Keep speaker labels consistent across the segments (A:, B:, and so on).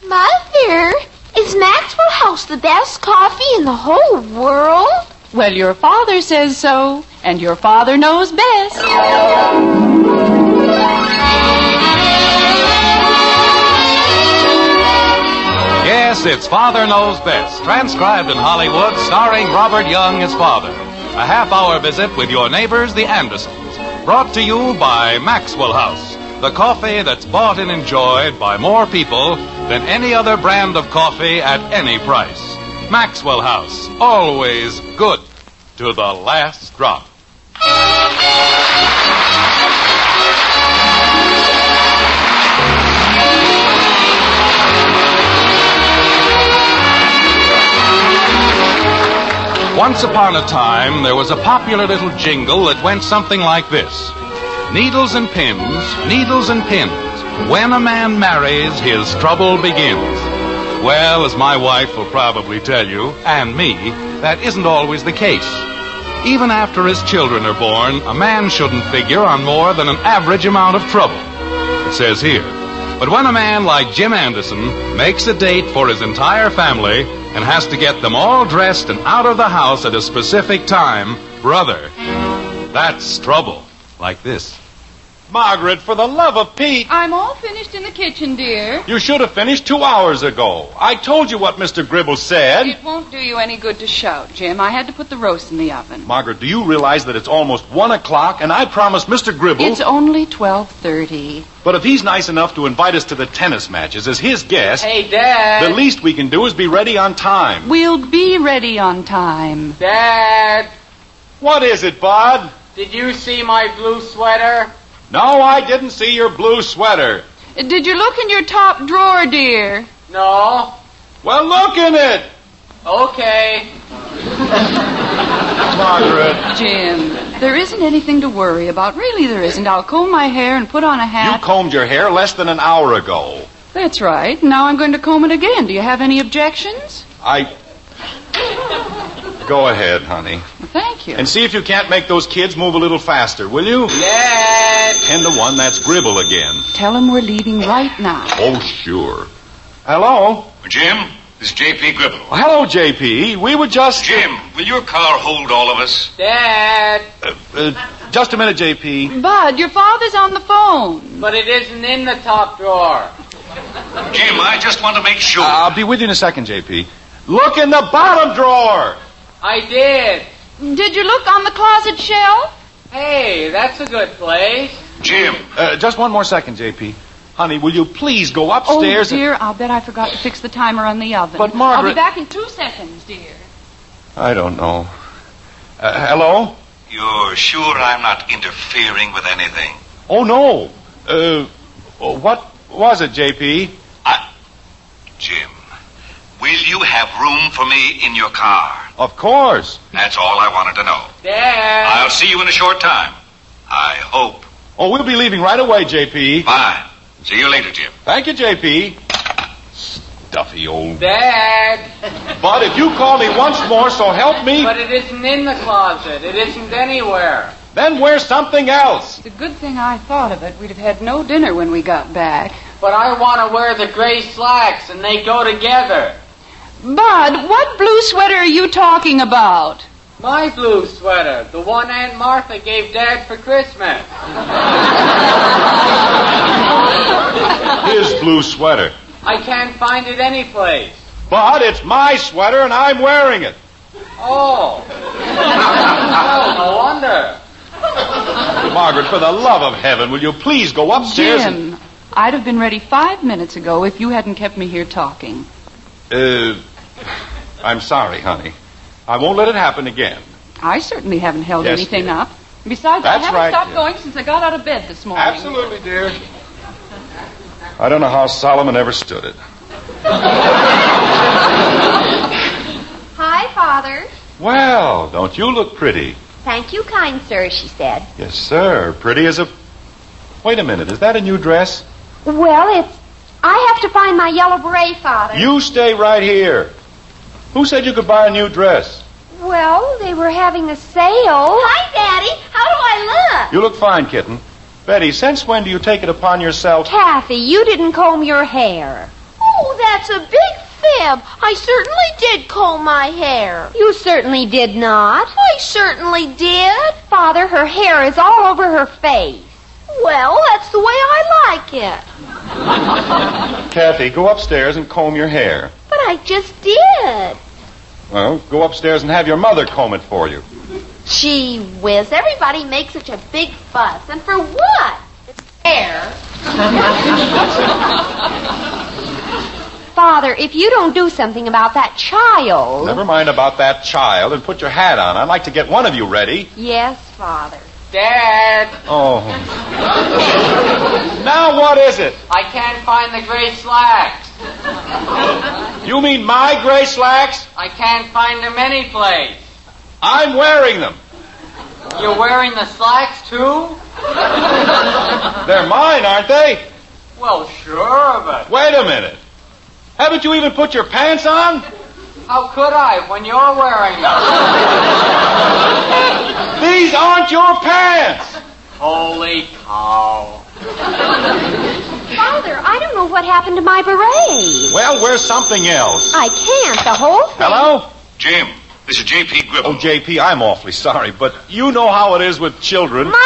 A: Mother, is Maxwell House the best coffee in the whole world?
B: Well, your father says so, and your father knows best.
C: Yes, it's Father Knows Best, transcribed in Hollywood, starring Robert Young as father. A half-hour visit with your neighbors, the Andersons. Brought to you by Maxwell House, the coffee that's bought and enjoyed by more people than any other brand of coffee at any price. Maxwell House, always good to the last drop. Once upon a time, there was a popular little jingle that went something like this. Needles and pins, when a man marries, his trouble begins. Well, as my wife will probably tell you, and me, that isn't always the case. Even after his children are born, a man shouldn't figure on more than an average amount of trouble. It says here, but when a man like Jim Anderson makes a date for his entire family and has to get them all dressed and out of the house at a specific time, brother, that's trouble. Like this.
D: Margaret, for the love of Pete.
B: I'm all finished in the kitchen, dear.
D: You should have finished 2 hours ago. I told you what Mr. Gribble said.
B: It won't do you any good to shout, Jim. I had to put the roast in the oven.
D: Margaret, do you realize that it's almost 1 o'clock and I promised Mr. Gribble...
B: It's only 12:30.
D: But if he's nice enough to invite us to the tennis matches as his guest...
E: Hey, Dad.
D: The least we can do is be ready on time.
B: We'll be ready on time.
E: Dad.
D: What is it, Bud?
E: Did you see my blue sweater?
D: No, I didn't see your blue sweater.
B: Did you look in your top drawer, dear?
E: No.
D: Well, look in it.
E: Okay.
D: Margaret.
B: Jim, there isn't anything to worry about. Really, there isn't. I'll comb my hair and put on a hat.
D: You combed your hair less than an hour ago.
B: That's right. Now I'm going to comb it again. Do you have any objections?
D: Go ahead, honey.
B: Well, thank you.
D: And see if you can't make those kids move a little faster, will you?
E: Dad.
D: 10-1, that's Gribble again.
B: Tell him we're leaving right now.
D: Oh, sure. Hello?
F: Jim, this is J.P. Gribble.
D: Well, hello, J.P. We were just...
F: Jim, will your car hold all of us?
E: Dad.
D: Just a minute, J.P.
B: Bud, your father's on the phone.
E: But it isn't in the top drawer.
F: Jim, I just want to make sure.
D: I'll be with you in a second, J.P. Look in the bottom drawer.
E: I did.
B: Did you look on the closet shelf?
E: Hey, that's a good place.
F: Jim.
D: Just one more second, J.P. Honey, will you please go upstairs?
B: Oh, dear, I'll bet I forgot to fix the timer on the oven.
D: But, Margaret...
B: I'll be back in 2 seconds, dear.
D: I don't know. Hello?
F: You're sure I'm not interfering with anything?
D: Oh, no. What was it, J.P.?
F: Jim, will you have room for me in your car?
D: Of course.
F: That's all I wanted to know.
E: Dad.
F: I'll see you in a short time. I hope.
D: Oh, we'll be leaving right away, J.P.
F: Fine. See you later, Jim.
D: Thank you, J.P. Stuffy old...
E: Dad.
D: But if you call me once more, so help me...
E: But it isn't in the closet. It isn't anywhere.
D: Then wear something else.
B: It's a good thing I thought of it. We'd have had no dinner when we got back.
E: But I want to wear the gray slacks, and they go together.
B: Bud, what blue sweater are you talking about?
E: My blue sweater, the one Aunt Martha gave Dad for Christmas.
D: His blue sweater.
E: I can't find it anyplace.
D: But it's my sweater, and I'm wearing it.
E: Oh. Oh, no wonder.
D: Margaret, for the love of heaven, will you please go upstairs
B: Jim, I'd have been ready 5 minutes ago if you hadn't kept me here talking.
D: I'm sorry, honey. I won't let it happen again.
B: I certainly haven't held
D: Yes,
B: anything
D: dear.
B: up. Besides,
D: That's
B: I haven't
D: right,
B: stopped
D: dear.
B: going since I got out of bed this morning.
D: Absolutely, dear. I don't know how Solomon ever stood it.
A: Hi, Father.
D: Well, don't you look pretty?
A: Thank you, kind sir, she said.
D: Yes, sir. Pretty as a... Wait a minute. Is that a new dress?
A: Well, I have to find my yellow beret, Father.
D: You stay right here. Who said you could buy a new dress?
A: Well, they were having a sale. Hi, Daddy. How do I look?
D: You look fine, kitten. Betty, since when do you take it upon yourself...
A: Kathy, you didn't comb your hair. Oh, that's a big fib. I certainly did comb my hair.
G: You certainly did not.
A: I certainly did.
G: Father, her hair is all over her face.
A: Well, that's the way I like it.
D: Kathy, go upstairs and comb your hair.
A: But I just did.
D: Well, go upstairs and have your mother comb it for you.
A: Gee whiz, everybody makes such a big fuss. And for what? It's hair.
G: Father, if you don't do something about that child...
D: Never mind about that child and put your hat on. I'd like to get one of you ready.
G: Yes, Father.
E: Dad,
D: Oh. Now what is it?
E: I can't find the gray slacks.
D: You mean my gray slacks?
E: I can't find them anyplace.
D: I'm wearing them.
E: You're wearing the slacks, too?
D: They're mine, aren't they?
E: Well, sure, but
D: Wait a minute. Haven't you even put your pants on?
E: how could I when you're wearing them?
D: These aren't your pants.
E: Holy cow.
G: Father, I don't know what happened to my beret.
D: Well, wear something else.
G: I can't. The whole thing...
D: Hello?
F: Jim, this is J.P. Gribble.
D: Oh, J.P., I'm awfully sorry, but you know how it is with children.
A: Mother!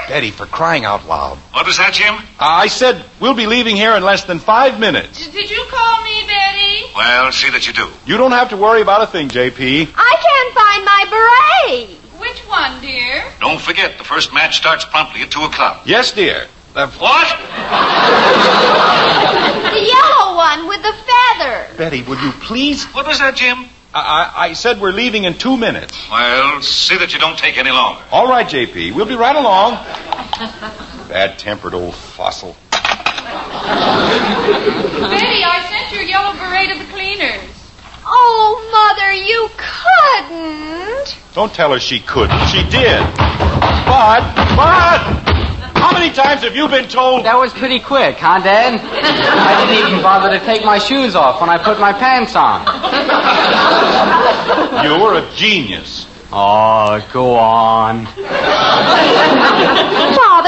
D: Betty, for crying out loud.
F: What was that, Jim?
D: I said we'll be leaving here in less than 5 minutes.
B: Did you call me, Betty?
F: Well, see that you do.
D: You don't have to worry about a thing, J.P.
A: I can't find my beret.
B: Which one, dear?
F: Don't forget, the first match starts promptly at 2 o'clock.
D: Yes, dear.
F: What?
A: The yellow one with the feather.
D: Betty, would you please?
F: What was that, Jim?
D: I said we're leaving in 2 minutes.
F: Well, see that you don't take any longer.
D: All right, J.P., we'll be right along. Bad-tempered old fossil.
B: Betty, I sent your yellow beret to the cleaners.
A: Oh, Mother, you couldn't.
D: Don't tell her she couldn't. She did. But, how many times have you been told...
E: That was pretty quick, huh, Dad? I didn't even bother to take my shoes off when I put my pants on.
D: You were a genius.
E: Oh, go on.
G: Father,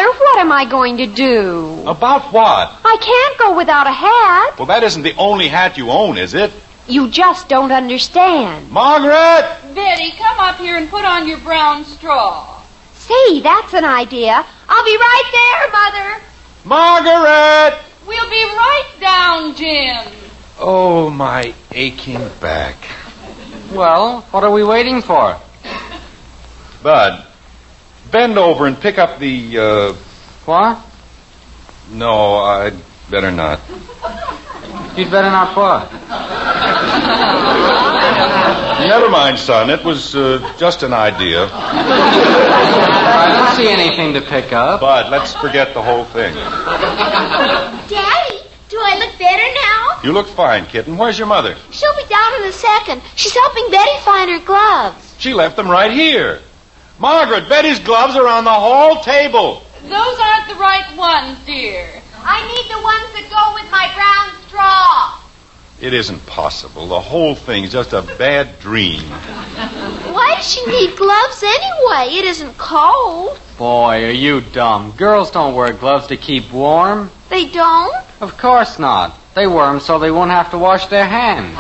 G: what am I going to do?
D: About what?
G: I can't go without a hat.
D: Well, that isn't the only hat you own, is it?
G: You just don't understand.
D: Margret!
B: Betty, come up here and put on your brown straw.
G: See, that's an idea.
A: I'll be right there, Mother.
D: Margret!
B: We'll be right down, Jim.
D: Oh, my aching back.
E: Well, what are we waiting for?
D: Bud, bend over and pick up the,
E: What?
D: No, I'd better not.
E: You'd better not what?
D: Never mind, son. It was just an idea.
E: I don't see anything to pick up.
D: Bud, let's forget the whole thing.
A: Daddy, do I look better now?
D: You look fine, kitten. Where's your mother?
A: She'll be down in a second. She's helping Betty find her gloves.
D: She left them right here. Margaret, Betty's gloves are on the hall table.
B: Those aren't the right ones, dear.
A: I need the ones that go with my brown straw.
D: It isn't possible. The whole thing's just a bad dream.
A: Why does she need gloves anyway? It isn't cold.
E: Boy, are you dumb. Girls don't wear gloves to keep warm.
A: They don't?
E: Of course not. They wear them so they won't have to wash their hands.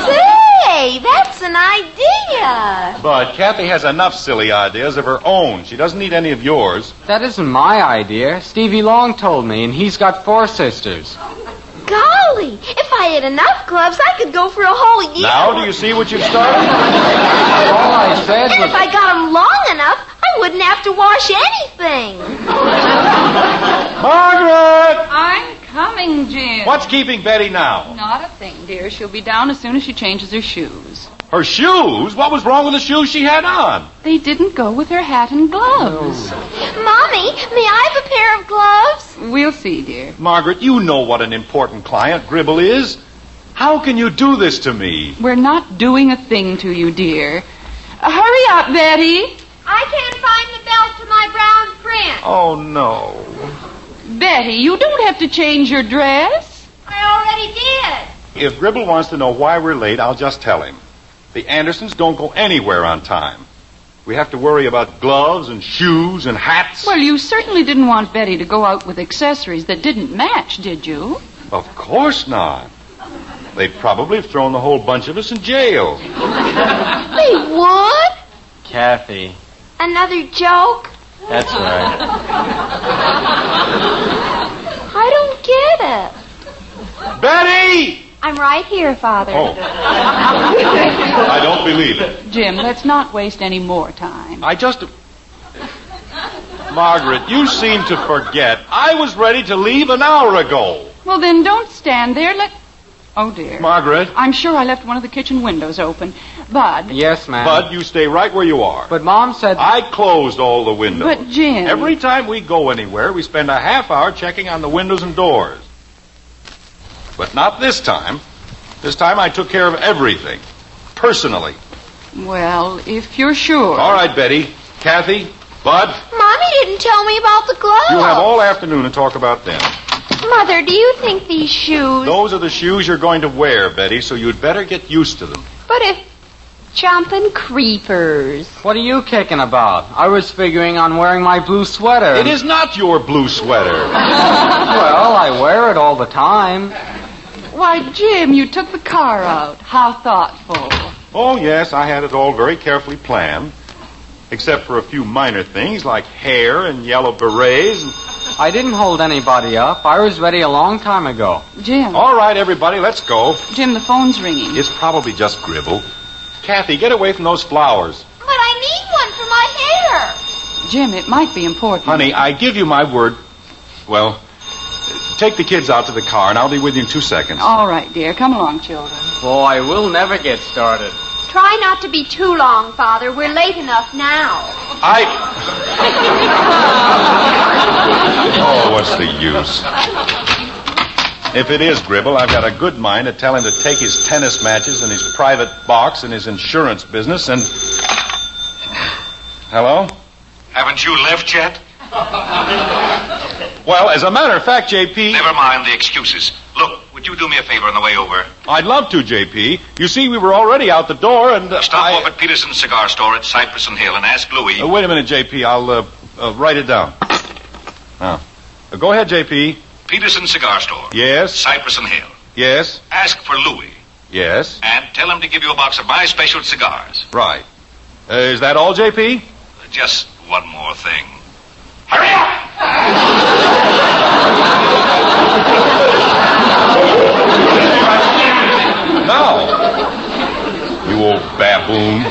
A: Say, that's an idea.
D: But Kathy has enough silly ideas of her own. She doesn't need any of yours.
E: That isn't my idea. Stevie Long told me, and he's got 4 sisters.
A: Golly, if I had enough gloves, I could go for a whole year.
D: Now do you see what you've started?
E: All I said
A: And
E: was...
A: if I got them long enough, I wouldn't have to wash anything.
D: Margaret!
B: I'm coming, Jim.
D: What's keeping Betty now?
B: Not a thing, dear. She'll be down as soon as she changes her shoes.
D: Her shoes? What was wrong with the shoes she had on?
B: They didn't go with her hat and gloves.
A: Mommy, may I have a pair of gloves?
B: We'll see, dear.
D: Margaret, you know what an important client Gribble is. How can you do this to me?
B: We're not doing a thing to you, dear. Hurry up, Betty.
A: I can't find the belt to my brown print.
D: Oh, no.
B: Betty, you don't have to change your dress.
A: I already did.
D: If Gribble wants to know why we're late, I'll just tell him. The Andersons don't go anywhere on time. We have to worry about gloves and shoes and hats.
B: Well, you certainly didn't want Betty to go out with accessories that didn't match, did you?
D: Of course not. They'd probably have thrown the whole bunch of us in jail.
A: They would?
E: Kathy.
A: Another joke?
E: That's right.
A: I don't get it.
D: Betty!
G: I'm right here, Father.
D: Oh. I don't believe it.
B: Jim, let's not waste any more time.
D: Margaret, you seem to forget. I was ready to leave an hour ago.
B: Well, then don't stand there. Oh, dear.
D: Margaret.
B: I'm sure I left one of the kitchen windows open. Bud.
E: Yes, ma'am.
D: Bud, you stay right where you are.
E: But Mom said...
D: I closed all the windows.
B: But, Jim...
D: Every time we go anywhere, we spend a half hour checking on the windows and doors. But not this time. This time I took care of everything. Personally.
B: Well, if you're sure.
D: All right, Betty. Kathy. Bud.
A: Mommy didn't tell me about the gloves.
D: You have all afternoon to talk about them.
A: Mother, do you think these shoes...
D: Those are the shoes you're going to wear, Betty, so you'd better get used to them.
G: But if... Jumping creepers.
E: What are you kicking about? I was figuring on wearing my blue sweater.
D: It is not your blue sweater.
E: Well, I wear it all the time.
B: Why, Jim, you took the car out. How thoughtful.
D: Oh, yes, I had it all very carefully planned. Except for a few minor things like hair and yellow berets.
E: I didn't hold anybody up. I was ready a long time ago.
B: Jim.
D: All right, everybody, let's go.
B: Jim, the phone's ringing.
D: It's probably just Gribble. Kathy, get away from those flowers.
A: But I need one for my hair.
B: Jim, it might be important.
D: Honey, I give you my word. Well, take the kids out to the car, and I'll be with you in 2 seconds.
B: All right, dear. Come along, children.
E: Boy, we'll never get started.
G: Try not to be too long, Father. We're late enough now.
D: Oh, what's the use? If it is Gribble, I've got a good mind to tell him to take his tennis matches and his private box and his insurance business and... Hello?
F: Haven't you left yet?
D: Well, as a matter of fact, J.P.
F: Never mind the excuses. Look, would you do me a favor on the way over?
D: I'd love to, J.P. You see, we were already out the door and...
F: Stop off at Peterson's cigar store at Cypress and Hill and ask Louis...
D: wait a minute, J.P. I'll write it down. Now, go ahead, J.P.
F: Peterson's cigar store.
D: Yes.
F: Cypress and Hill.
D: Yes.
F: Ask for Louis.
D: Yes.
F: And tell him to give you a box of my special cigars.
D: Right. Is that all, J.P.?
F: Just one more thing. Hurry up!
D: Now, you old baboon.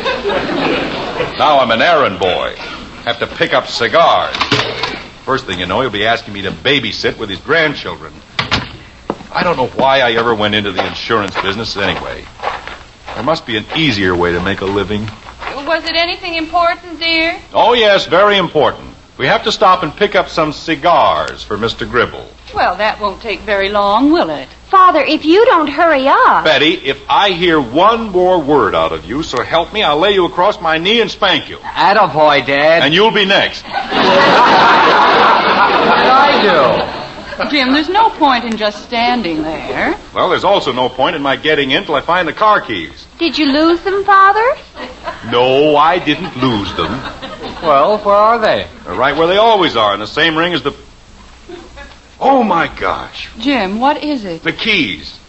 D: Now I'm an errand boy. Have to pick up cigars. First thing you know, he'll be asking me to babysit with his grandchildren. I don't know why I ever went into the insurance business anyway. There must be an easier way to make a living.
B: Was it anything important, dear?
D: Oh, yes, very important. We have to stop and pick up some cigars for Mr. Gribble.
B: Well, that won't take very long, will it?
G: Father, if you don't hurry up...
D: Betty, if I hear one more word out of you, so help me, I'll lay you across my knee and spank you.
E: Attaboy, Dad.
D: And you'll be next.
E: What did I do?
B: Jim, there's no point in just standing there.
D: Well, there's also no point in my getting in till I find the car keys.
G: Did you lose them, Father?
D: No, I didn't lose them.
E: Well, where are they?
D: They're right where they always are, in the same ring as the... Oh, my gosh.
B: Jim, what is it?
D: The keys.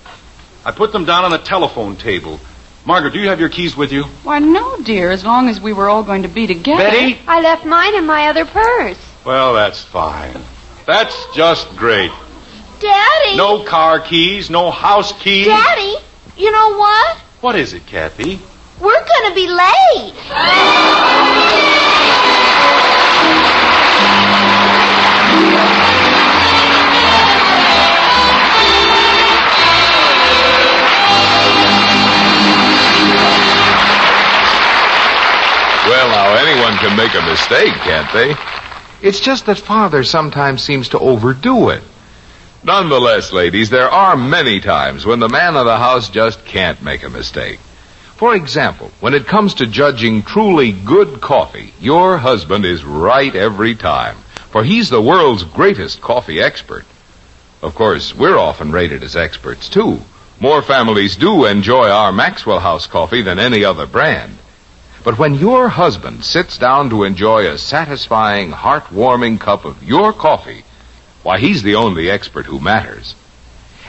D: I put them down on the telephone table. Margaret, do you have your keys with you?
B: Why, no, dear, as long as we were all going to be together.
D: Betty?
G: I left mine in my other purse.
D: Well, that's fine. That's just great.
A: Daddy.
D: No car keys, no house keys.
A: Daddy, you know what?
D: What is it, Kathy?
A: We're going to be late.
H: Well, now, anyone can make a mistake, can't they? It's just that Father sometimes seems to overdo it. Nonetheless, ladies, there are many times when the man of the house just can't make a mistake. For example, when it comes to judging truly good coffee, your husband is right every time, for he's the world's greatest coffee expert. Of course, we're often rated as experts, too. More families do enjoy our Maxwell House coffee than any other brand. But when your husband sits down to enjoy a satisfying, heart-warming cup of your coffee, why, he's the only expert who matters.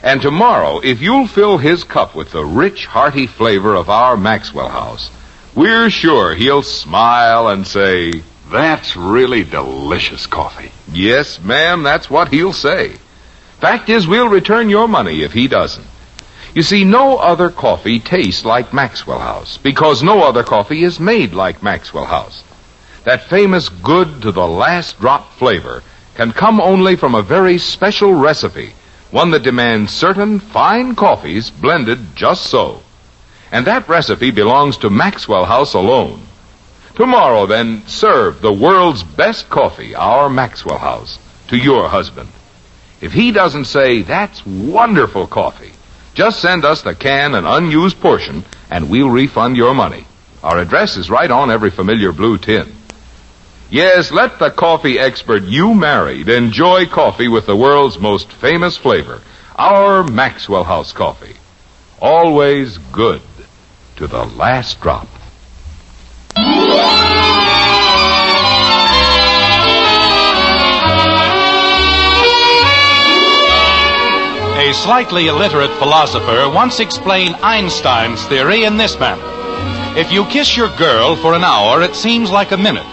H: And tomorrow, if you'll fill his cup with the rich, hearty flavor of our Maxwell House, we're sure he'll smile and say,
D: "That's really delicious coffee."
H: "Yes, ma'am, that's what he'll say." Fact is, we'll return your money if he doesn't. You see, no other coffee tastes like Maxwell House, because no other coffee is made like Maxwell House. That famous good to the last drop flavor can come only from a very special recipe, one that demands certain fine coffees blended just so. And that recipe belongs to Maxwell House alone. Tomorrow, then, serve the world's best coffee, our Maxwell House, to your husband. If he doesn't say, "That's wonderful coffee," just send us the can and unused portion, and we'll refund your money. Our address is right on every familiar blue tin. Yes, let the coffee expert you married enjoy coffee with the world's most famous flavor, our Maxwell House coffee. Always good to the last drop.
C: A slightly illiterate philosopher once explained Einstein's theory in this manner. If you kiss your girl for an hour, it seems like a minute.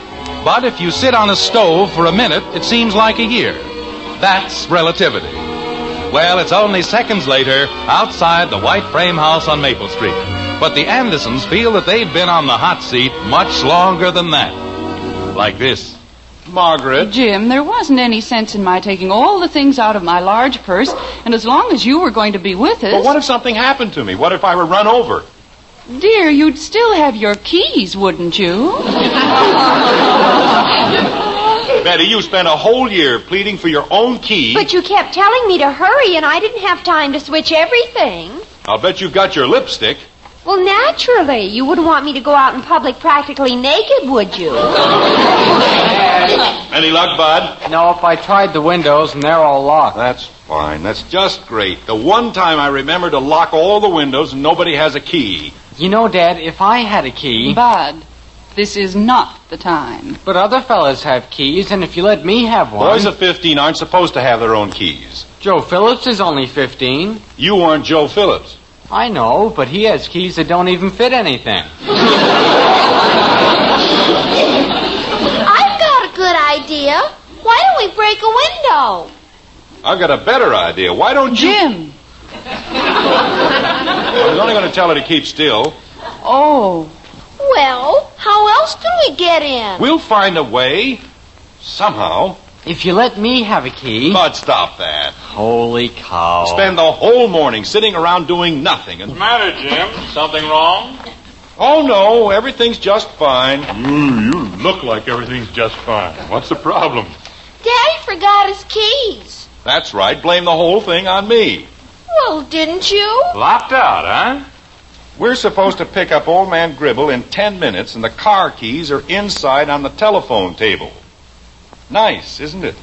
C: But if you sit on a stove for a minute, it seems like a year. That's relativity. Well, it's only seconds later outside the white frame house on Maple Street. But the Andersons feel that they've been on the hot seat much longer than that. Like this.
D: Margret.
B: Jim, there wasn't any sense in my taking all the things out of my large purse, and as long as you were going to be with us...
D: But what if something happened to me? What if I were run over?
B: Dear, you'd still have your keys, wouldn't you?
D: Betty, you spent a whole year pleading for your own key.
G: But you kept telling me to hurry, and I didn't have time to switch everything.
D: I'll bet you've got your lipstick.
G: Well, naturally. You wouldn't want me to go out in public practically naked, would you?
D: Any luck, Bud?
E: Nope, I tried the windows and they're all locked.
D: That's fine. That's just great. The one time I remember to lock all the windows and nobody has a key.
E: You know, Dad, if I had a key...
B: Bud, this is not the time.
E: But other fellas have keys, and if you let me have one...
D: Boys of 15 aren't supposed to have their own keys.
E: Joe Phillips is only 15.
D: You aren't Joe Phillips.
E: I know, but he has keys that don't even fit anything.
A: I've got a good idea. Why don't we break a window?
D: I've got a better idea. Why don't you...
B: Jim!
D: I was only going to tell her to keep still.
B: Oh.
A: Well, how else can we get in?
D: We'll find a way. Somehow.
E: If you let me have a key...
D: Bud, stop that.
E: Holy cow.
D: Spend the whole morning sitting around doing nothing.
I: What's the matter, Jim? Something wrong?
D: Oh, no, everything's just fine.
I: You look like everything's just fine. What's the problem?
A: Daddy forgot his keys.
D: That's right. Blame the whole thing on me.
A: Well, didn't you?
I: Locked out, huh?
D: We're supposed to pick up old man Gribble in 10 minutes, and the car keys are inside on the telephone table. Nice, isn't it?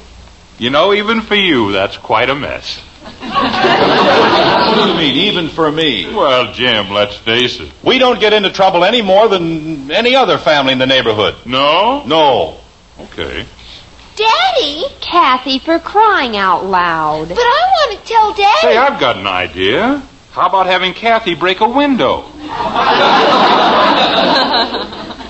I: You know, even for you, that's quite a mess.
D: What do you mean, even for me?
I: Well, Jim, let's face it.
D: We don't get into trouble any more than any other family in the neighborhood.
I: No?
D: No.
I: Okay.
A: Daddy?
G: Kathy, for crying out loud.
A: But I want to tell Daddy.
I: Say, I've got an idea. How about having Kathy break a window?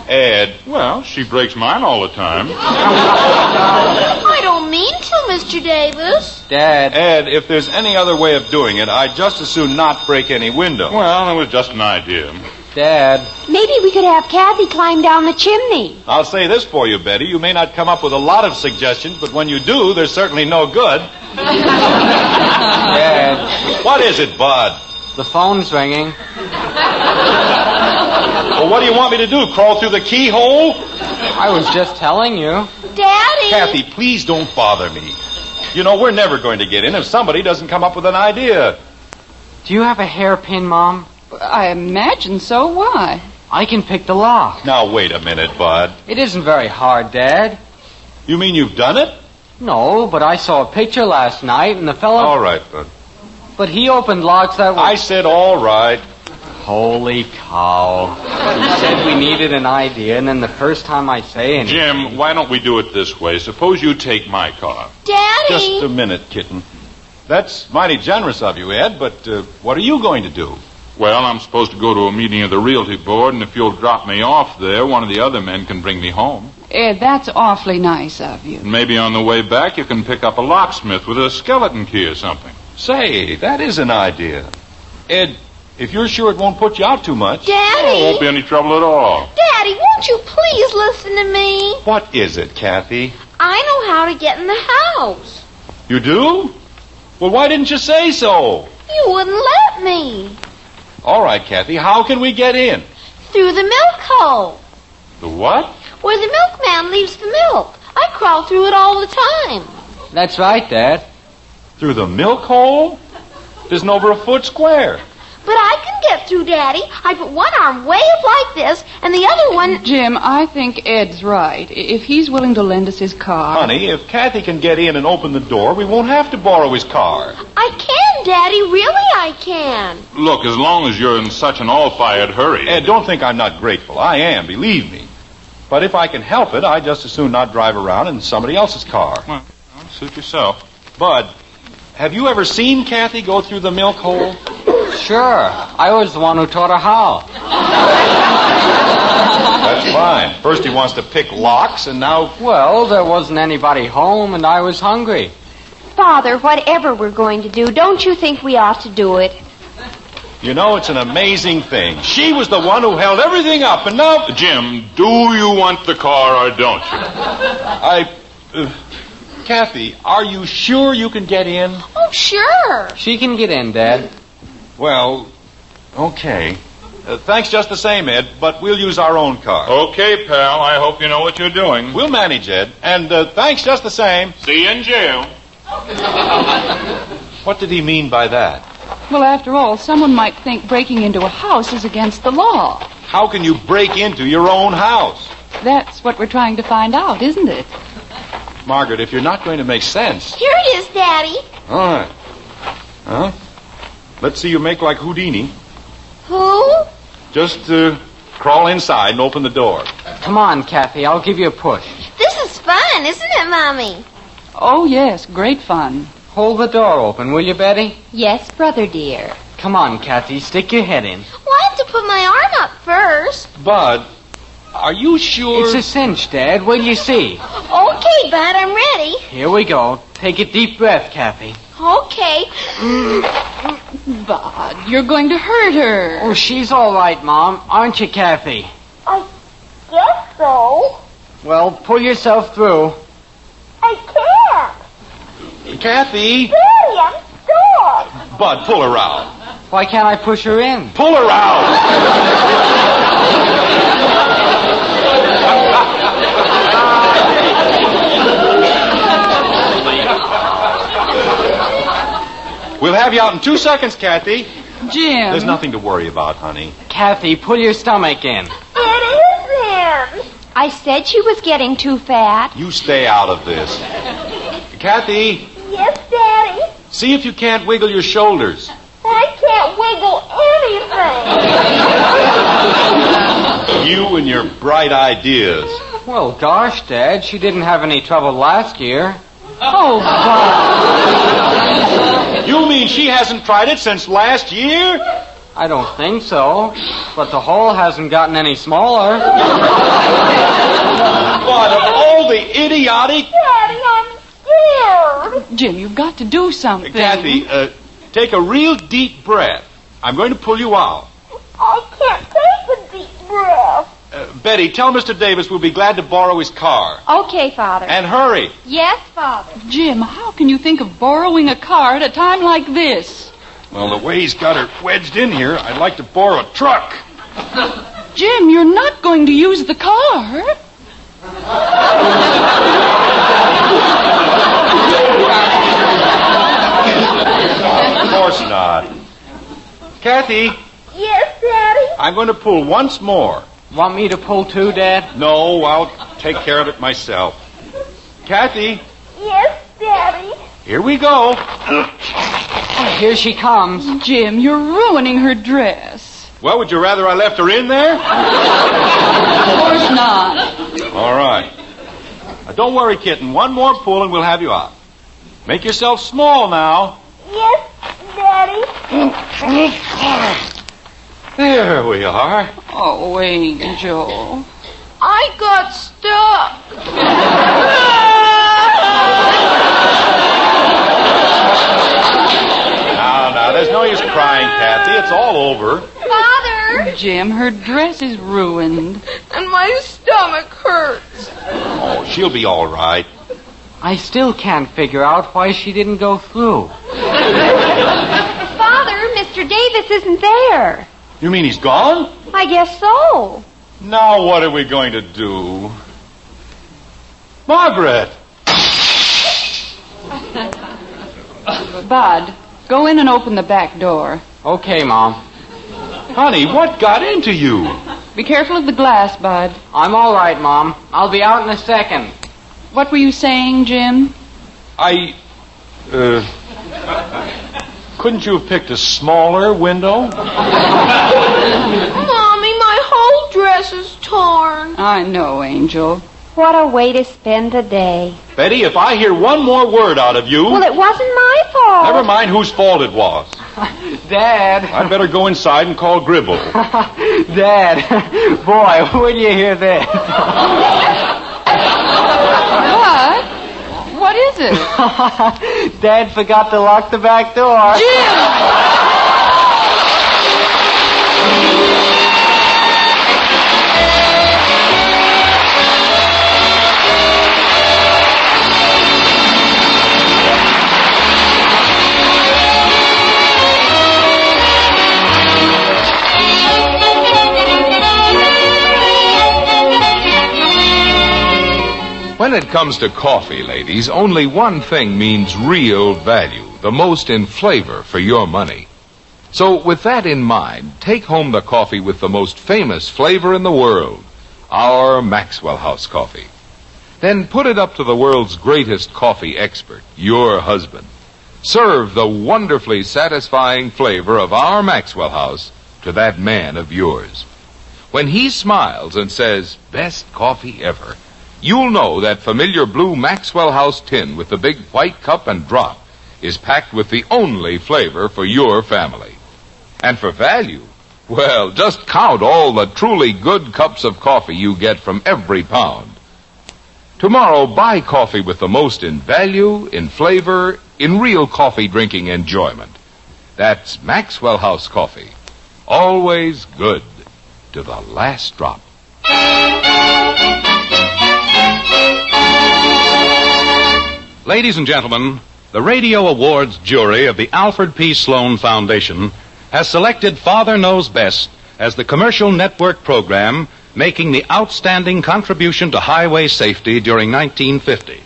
D: Ed.
I: Well, she breaks mine all the time.
A: I don't mean to, Mr. Davis.
E: Dad.
D: Ed, if there's any other way of doing it, I'd just as soon not break any window.
I: Well, it was just an idea.
E: Dad.
G: Maybe we could have Kathy climb down the chimney.
D: I'll say this for you, Betty. You may not come up with a lot of suggestions, but when you do, they're certainly no good.
E: Dad.
D: What is it, Bud?
E: The phone's ringing.
D: Well, what do you want me to do, crawl through the keyhole?
E: I was just telling you.
A: Daddy.
D: Kathy, please don't bother me. You know, we're never going to get in if somebody doesn't come up with an idea.
E: Do you have a hairpin, Mom?
B: I imagine so. Why?
E: I can pick the lock.
D: Now, wait a minute, Bud.
E: It isn't very hard, Dad.
D: You mean you've done it?
E: No, but I saw a picture last night, and the fellow...
D: All right, Bud.
E: But he opened locks that were...
D: I said all right.
E: Holy cow. He said we needed an idea, and then the first time I say anything...
I: Jim, why don't we do it this way? Suppose you take my car.
A: Daddy!
D: Just a minute, kitten. That's mighty generous of you, Ed, but what are you going to do?
I: Well, I'm supposed to go to a meeting of the Realty Board, and if you'll drop me off there, one of the other men can bring me home.
B: Ed, that's awfully nice of you.
I: And maybe on the way back you can pick up a locksmith with a skeleton key or something.
D: Say, that is an idea. Ed, if you're sure it won't put you out too much...
A: Daddy!
I: Well, it won't be any trouble at all.
A: Daddy, won't you please listen to me?
D: What is it, Kathy?
A: I know how to get in the house.
D: You do? Well, why didn't you say so?
A: You wouldn't let me.
D: All right, Kathy, how can we get in?
A: Through the milk hole.
D: The what?
A: Where the milkman leaves the milk. I crawl through it all the time.
E: That's right, Dad.
D: Through the milk hole? Isn't over a foot square.
A: But I can get through, Daddy. I put one arm way up like this, and the other one...
B: Jim, I think Ed's right. If he's willing to lend us his car...
D: Honey, if Kathy can get in and open the door, we won't have to borrow his car.
A: I can, Daddy. Really, I can.
I: Look, as long as you're in such an all-fired hurry...
D: Ed, don't think I'm not grateful. I am, believe me. But if I can help it, I'd just as soon not drive around in somebody else's car.
I: Well, suit yourself.
D: Bud, have you ever seen Kathy go through the milk hole?
E: Sure. I was the one who taught her how.
D: That's fine. First he wants to pick locks, and now...
E: Well, there wasn't anybody home, and I was hungry.
G: Father, whatever we're going to do, don't you think we ought to do it?
D: You know, it's an amazing thing. She was the one who held everything up, and now...
I: Jim, do you want the car or don't you?
D: Kathy, are you sure you can get in?
A: Oh, sure.
E: She can get in, Dad.
D: Well, okay. Thanks just the same, Ed, but we'll use our own car.
I: Okay, pal, I hope you know what you're doing.
D: We'll manage, Ed, and thanks just the same.
I: See you in jail.
D: What did he mean by that?
B: Well, after all, someone might think breaking into a house is against the law.
D: How can you break into your own house?
B: That's what we're trying to find out, isn't it?
D: Margaret, if you're not going to make sense...
A: Here it is, Daddy.
D: All right. Huh? Let's see you make like Houdini.
A: Who?
D: Just crawl inside and open the door.
E: Come on, Kathy. I'll give you a push.
A: This is fun, isn't it, Mommy?
B: Oh, yes, great fun.
E: Hold the door open, will you, Betty?
G: Yes, brother dear.
E: Come on, Kathy. Stick your head in.
A: Well, I have to put my arm up first.
D: Bud, are you sure...
E: It's a cinch, Dad. Wait till you see.
A: Okay, Bud, I'm ready.
E: Here we go. Take a deep breath, Kathy.
A: Okay.
B: Bud, you're going to hurt her.
E: Oh, she's all right, Mom. Aren't you, Kathy?
A: I guess so.
E: Well, pull yourself through.
A: I can't.
D: Kathy!
A: Daddy, I'm stuck.
D: Bud, pull her out.
E: Why can't I push her in?
D: Pull her out! We'll have you out in 2 seconds, Kathy.
B: Jim.
D: There's nothing to worry about, honey.
E: Kathy, pull your stomach in.
A: It is in.
G: I said she was getting too fat.
D: You stay out of this. Kathy,
A: Yes, Daddy.
D: see if you can't wiggle your shoulders.
A: I can't wiggle anything.
D: You and your bright ideas.
E: Well, gosh, Dad, she didn't have any trouble last year.
B: Oh, Bud.
D: You mean she hasn't tried it since last year?
E: I don't think so. But the hole hasn't gotten any smaller.
D: But of all the idiotic...
A: Daddy, I'm scared.
B: Jim, you've got to do something.
D: Kathy, take a real deep breath. I'm going to pull you out.
A: I can't take a deep breath.
D: Betty, tell Mr. Davis we'll be glad to borrow his car.
G: Okay, Father.
D: And hurry.
G: Yes, Father.
B: Jim, how can you think of borrowing a car at a time like this?
D: Well, the way he's got her wedged in here, I'd like to borrow a truck.
B: Jim, you're not going to use the car.
D: Of course not. Kathy,
A: Yes, Daddy.
D: I'm going to pull once more.
E: Want me to pull too, Dad?
D: No, I'll take care of it myself. Kathy,
A: Yes, Daddy.
D: here we go.
E: Oh, here she comes.
B: Jim, you're ruining her dress.
D: Well, would you rather I left her in there?
B: Of course not.
D: All right. Now, don't worry, kitten. One more pull and we'll have you out. Make yourself small now.
G: Yes, Daddy.
D: There we are.
B: Oh, Angel.
G: I got stuck.
D: Now, there's no use crying, Kathy. It's all over.
G: Father.
B: Jim, her dress is ruined.
G: And my stomach hurts.
D: Oh, she'll be all right.
E: I still can't figure out why she didn't go through.
G: Father, Mr. Davis isn't there.
D: You mean he's gone?
G: I guess so.
D: Now what are we going to do? Margret!
B: Bud, go in and open the back door.
E: Okay, Mom.
D: Honey, what got into you?
B: Be careful of the glass, Bud.
E: I'm all right, Mom. I'll be out in a second.
B: What were you saying, Jim?
D: Couldn't you have picked a smaller window?
G: Mommy, my whole dress is torn.
B: I know, Angel.
G: What a way to spend a day.
D: Betty, if I hear one more word out of you...
G: Well, it wasn't my fault.
D: Never mind whose fault it was.
E: Dad.
D: I'd better go inside and call Gribble.
E: Dad. Boy, when you hear this.
B: What? What is it?
E: Dad forgot to lock the back door.
B: Jim!
H: When it comes to coffee, ladies, only one thing means real value, the most in flavor for your money. So with that in mind, take home the coffee with the most famous flavor in the world, our Maxwell House coffee. Then put it up to the world's greatest coffee expert, your husband. Serve the wonderfully satisfying flavor of our Maxwell House to that man of yours. When he smiles and says, "Best coffee ever," you'll know that familiar blue Maxwell House tin with the big white cup and drop is packed with the only flavor for your family. And for value, well, just count all the truly good cups of coffee you get from every pound. Tomorrow, buy coffee with the most in value, in flavor, in real coffee drinking enjoyment. That's Maxwell House coffee. Always good to the last drop.
C: Ladies and gentlemen, the Radio Awards jury of the Alfred P. Sloan Foundation has selected Father Knows Best as the commercial network program making the outstanding contribution to highway safety during 1950,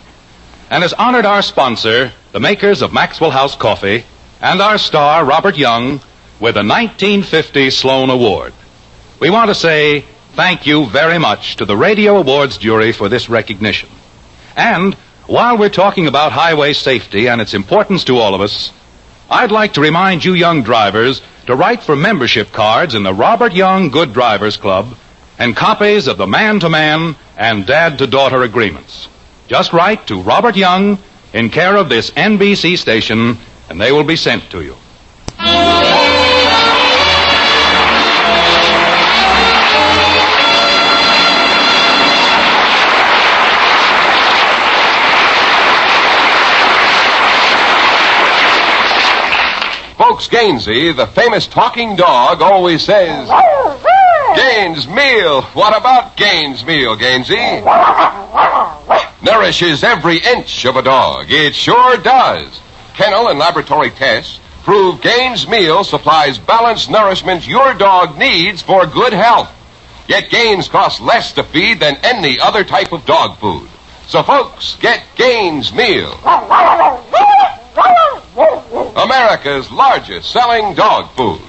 C: and has honored our sponsor, the makers of Maxwell House Coffee, and our star, Robert Young, with a 1950 Sloan Award. We want to say thank you very much to the Radio Awards jury for this recognition. And while we're talking about highway safety and its importance to all of us, I'd like to remind you young drivers to write for membership cards in the Robert Young Good Drivers Club and copies of the man-to-man and dad-to-daughter agreements. Just write to Robert Young in care of this NBC station, and they will be sent to you.
J: Folks, Gainsey, the famous talking dog, always says, "Gaines Meal. What about Gaines Meal, Gainsey? Nourishes every inch of a dog. It sure does. Kennel and laboratory tests prove Gaines Meal supplies balanced nourishment your dog needs for good health. Yet Gaines costs less to feed than any other type of dog food. So, folks, get Gaines Meal. America's largest selling dog food.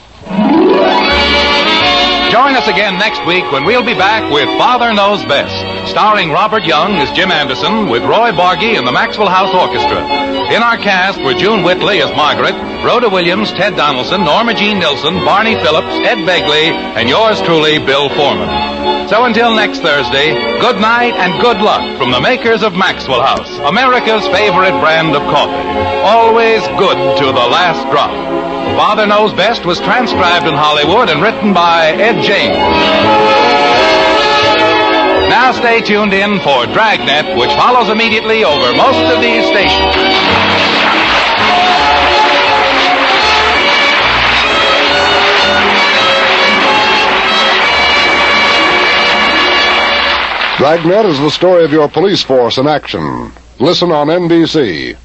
C: Join us again next week when we'll be back with Father Knows Best, Starring Robert Young as Jim Anderson with Roy Borgie and the Maxwell House Orchestra. In our cast were June Whitley as Margret, Rhoda Williams, Ted Donaldson, Norma Jean Nilsson, Barney Phillips, Ed Begley, and yours truly, Bill Foreman. So until next Thursday, good night and good luck from the makers of Maxwell House, America's favorite brand of coffee. Always good to the last drop. Father Knows Best was transcribed in Hollywood and written by Ed James. Now stay tuned in for Dragnet, which follows immediately over most of these stations.
K: Dragnet is the story of your police force in action. Listen on NBC.